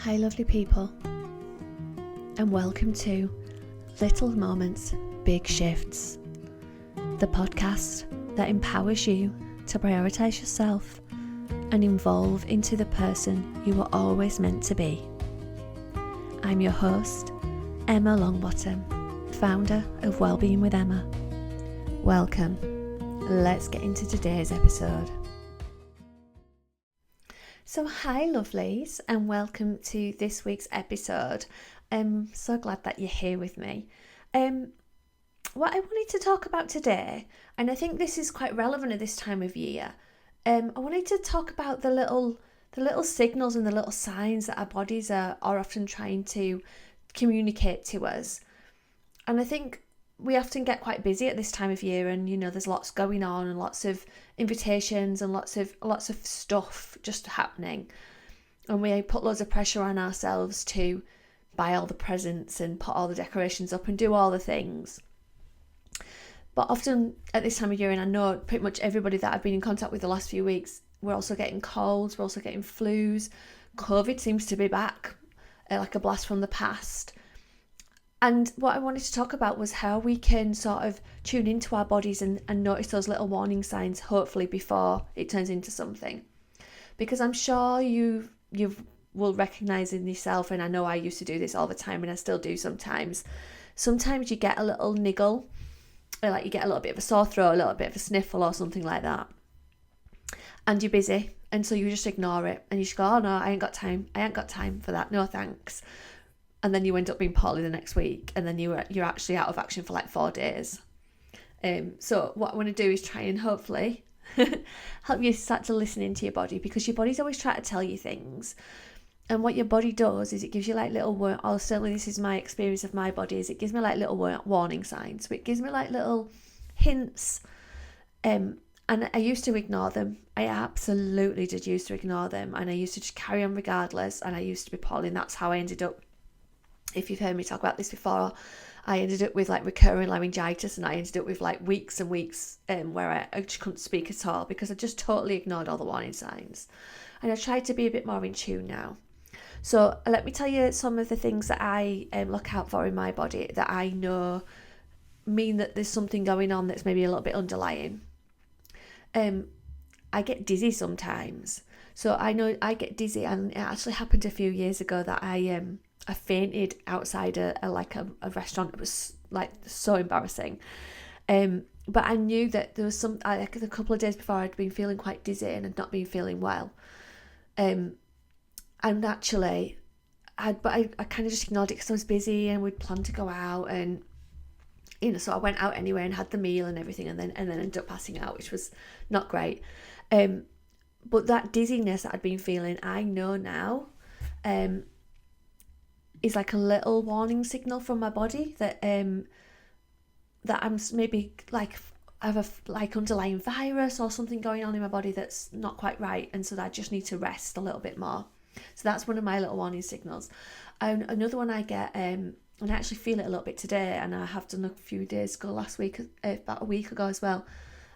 Hi lovely people, and welcome to Little Moments, Big Shifts, the podcast that empowers you to prioritise yourself and evolve into the person you were always meant to be. I'm your host, Emma Longbottom, founder of Wellbeing with Emma. Welcome. Let's get into today's episode. So hi lovelies, and welcome to this week's episode. I'm so glad that you're here with me. What I wanted to talk about today, and I think this is quite relevant at this time of year, I wanted to talk about the little signals and the little signs that our bodies are often trying to communicate to us. And I think we often get quite busy at this time of year, and there's lots going on and lots of invitations and lots of stuff just happening, and we put loads of pressure on ourselves to buy all the presents and put all the decorations up and do all the things. But often at this time of year, and I know pretty much everybody that I've been in contact with the last few weeks, we're also getting colds, we're also getting flus. COVID seems to be back like a blast from the past. And what I wanted to talk about was how we can sort of tune into our bodies and notice those little warning signs, hopefully before it turns into something. Because I'm sure you will recognise in yourself, and I know I used to do this all the time and I still do sometimes. Sometimes you get a little niggle, or like you get a little bit of a sore throat, a little bit of a sniffle or something like that. And you're busy, and so you just ignore it. And you just go, oh no, I ain't got time for that, no thanks. And then you end up being poorly the next week, and then you're actually out of action for like 4 days. So what I want to do is try and hopefully help you start to listen into your body, because your body's always trying to tell you things. And what your body does is it gives you like little, or certainly this is my experience of my body, is it gives me like little warning signs. So it gives me like little hints. And I used to ignore them. I absolutely did used to ignore them. And I used to just carry on regardless. And I used to be poorly, and that's how I ended up. If you've heard me talk about this before, I ended up with like recurring laryngitis, and I ended up with like weeks and weeks where I just couldn't speak at all because I just totally ignored all the warning signs. And I tried to be a bit more in tune now. So let me tell you some of the things that I look out for in my body that I know mean that there's something going on that's maybe a little bit underlying. I get dizzy sometimes. So I know I get dizzy, and it actually happened a few years ago that I fainted outside a restaurant. It was like so embarrassing. But I knew that there was a couple of days before I'd been feeling quite dizzy and had not been feeling well. And actually, I kind of just ignored it because I was busy and we'd planned to go out, and so I went out anyway and had the meal and everything, and then ended up passing out, which was not great. But that dizziness that I'd been feeling, I know now, is like a little warning signal from my body that that I'm maybe like I have a like underlying virus or something going on in my body that's not quite right, and so that I just need to rest a little bit more. So that's one of my little warning signals. And another one I get, and I actually feel it a little bit today, and I have done a few days ago, last week, about a week ago as well.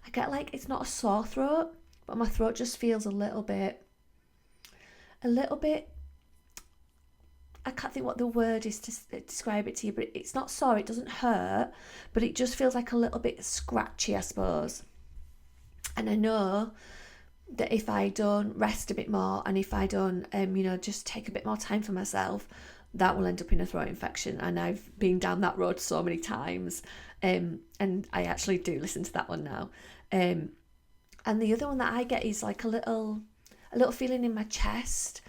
I get like, it's not a sore throat, but my throat just feels a little bit, I can't think what the word is to describe it to you, but it's not sore, it doesn't hurt, but it just feels like a little bit scratchy, I suppose. And I know that if I don't rest a bit more, and if I don't, just take a bit more time for myself, that will end up in a throat infection. And I've been down that road so many times, and I actually do listen to that one now. And the other one that I get is like a little feeling in my chest.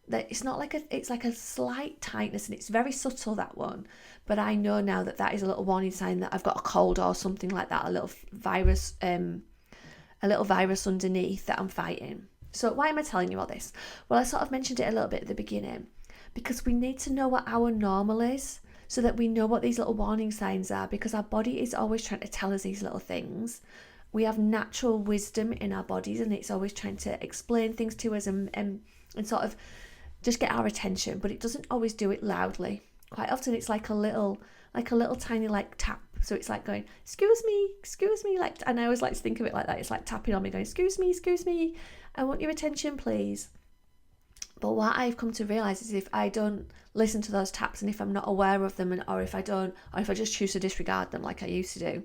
That it's not like it's like a slight tightness, and it's very subtle, that one, but I know now that is a little warning sign that I've got a cold or something like that, a little virus underneath that I'm fighting. So why am I telling you all this? Well, I sort of mentioned it a little bit at the beginning, because we need to know what our normal is so that we know what these little warning signs are, because our body is always trying to tell us these little things. We have natural wisdom in our bodies, and it's always trying to explain things to us and sort of just get our attention, but it doesn't always do it loudly. Quite often it's like a little tiny like tap. So it's like going, excuse me, like, and I always like to think of it like that. It's like tapping on me, going, excuse me, I want your attention, please. But what I've come to realise is if I don't listen to those taps, and if I'm not aware of them, or if I just choose to disregard them like I used to do,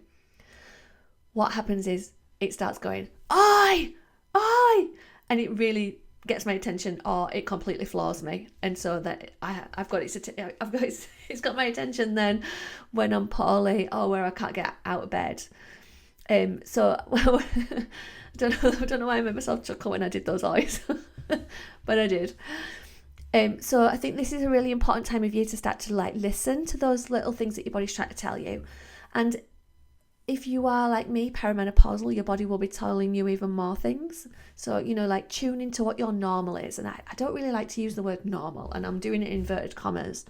what happens is it starts going, "Oi! Oi!" And it really gets my attention, or it completely floors me. And so that it's got my attention then when I'm poorly or where I can't get out of bed. So I don't know why I made myself chuckle when I did those eyes, but I did. So I think this is a really important time of year to start to like listen to those little things that your body's trying to tell you. And if you are like me, perimenopausal, your body will be telling you even more things. So, like tune into what your normal is. And I don't really like to use the word normal, and I'm doing it in inverted commas,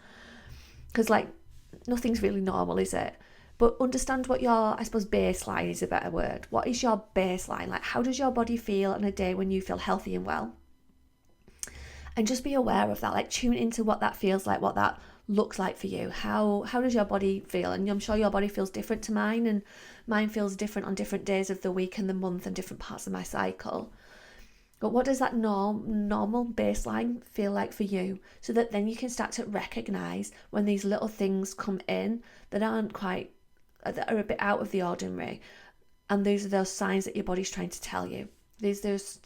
because like nothing's really normal, is it? But understand what your, I suppose, baseline is a better word. What is your baseline? Like, how does your body feel on a day when you feel healthy and well? And just be aware of that. Like, tune into what that feels like, what that looks like for you. How does your body feel? And I'm sure your body feels different to mine, and mine feels different on different days of the week and the month and different parts of my cycle. But what does that normal baseline feel like for you? So that then you can start to recognise when these little things come in that are a bit out of the ordinary. And these are those signs that your body's trying to tell you. There's those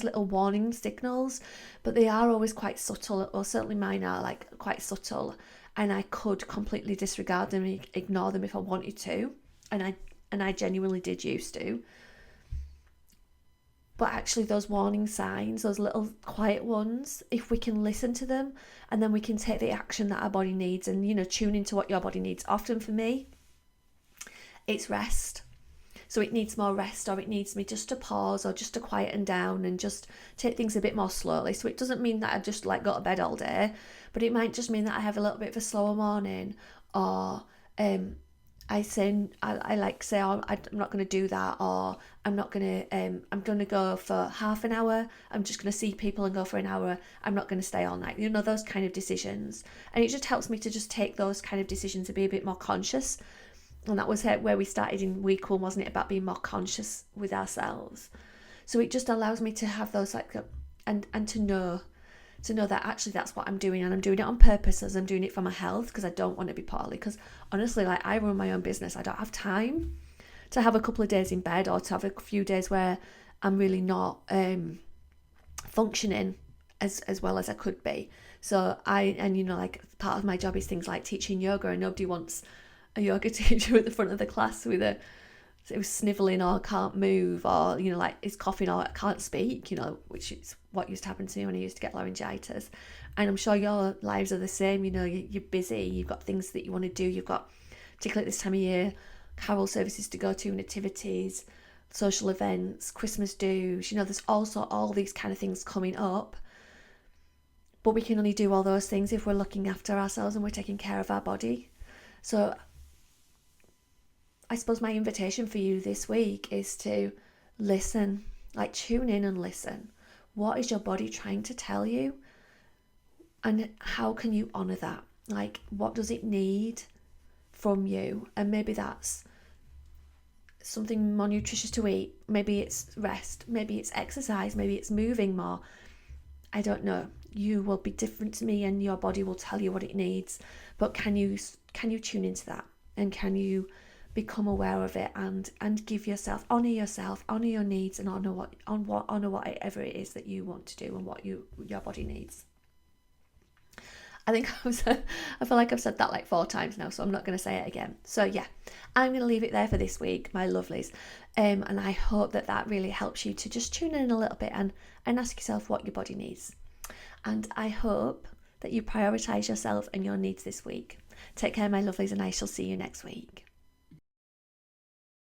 little warning signals, but they are always quite subtle, or certainly mine are like quite subtle, and I could completely disregard them and ignore them if I wanted to, and I genuinely did used to. But actually those warning signs, those little quiet ones, if we can listen to them, and then we can take the action that our body needs, and tune into what your body needs. Often for me, it's rest. So it needs more rest, or it needs me just to pause, or just to quieten down and just take things a bit more slowly. So it doesn't mean that I just like go to bed all day, but it might just mean that I have a little bit of a slower morning, or I'm not going to do that, or I'm going to go for half an hour. I'm just going to see people and go for an hour. I'm not going to stay all night. Those kind of decisions. And it just helps me to just take those kind of decisions and be a bit more conscious. And that was where we started in week 1, wasn't it? About being more conscious with ourselves. So it just allows me to have those and to know that actually that's what I'm doing, and I'm doing it on purpose, as I'm doing it for my health, because I don't want to be poorly. Because honestly, like, I run my own business, I don't have time to have a couple of days in bed, or to have a few days where I'm really not functioning as well as I could be. So like part of my job is things like teaching yoga, and nobody wants a yoga teacher at the front of the class who's snivelling or can't move, or like is coughing or can't speak, which is what used to happen to me when I used to get laryngitis. And I'm sure your lives are the same. You're busy, you've got things that you want to do, you've got, particularly at this time of year, carol services to go to, nativities, social events, Christmas dues. There's also all these kind of things coming up, but we can only do all those things if we're looking after ourselves and we're taking care of our body. So I suppose my invitation for you this week is to listen, like tune in and listen. What is your body trying to tell you? And how can you honour that? Like, what does it need from you? And maybe that's something more nutritious to eat. Maybe it's rest. Maybe it's exercise. Maybe it's moving more. I don't know. You will be different to me, and your body will tell you what it needs. But can you tune into that? And can you become aware of it, and give yourself, honour your needs, and honour whatever it is that you want to do and what your body needs. I feel like I've said that like 4 times now, so I'm not going to say it again. So yeah, I'm going to leave it there for this week, my lovelies. And I hope that really helps you to just tune in a little bit and ask yourself what your body needs. And I hope that you prioritise yourself and your needs this week. Take care, my lovelies, and I shall see you next week.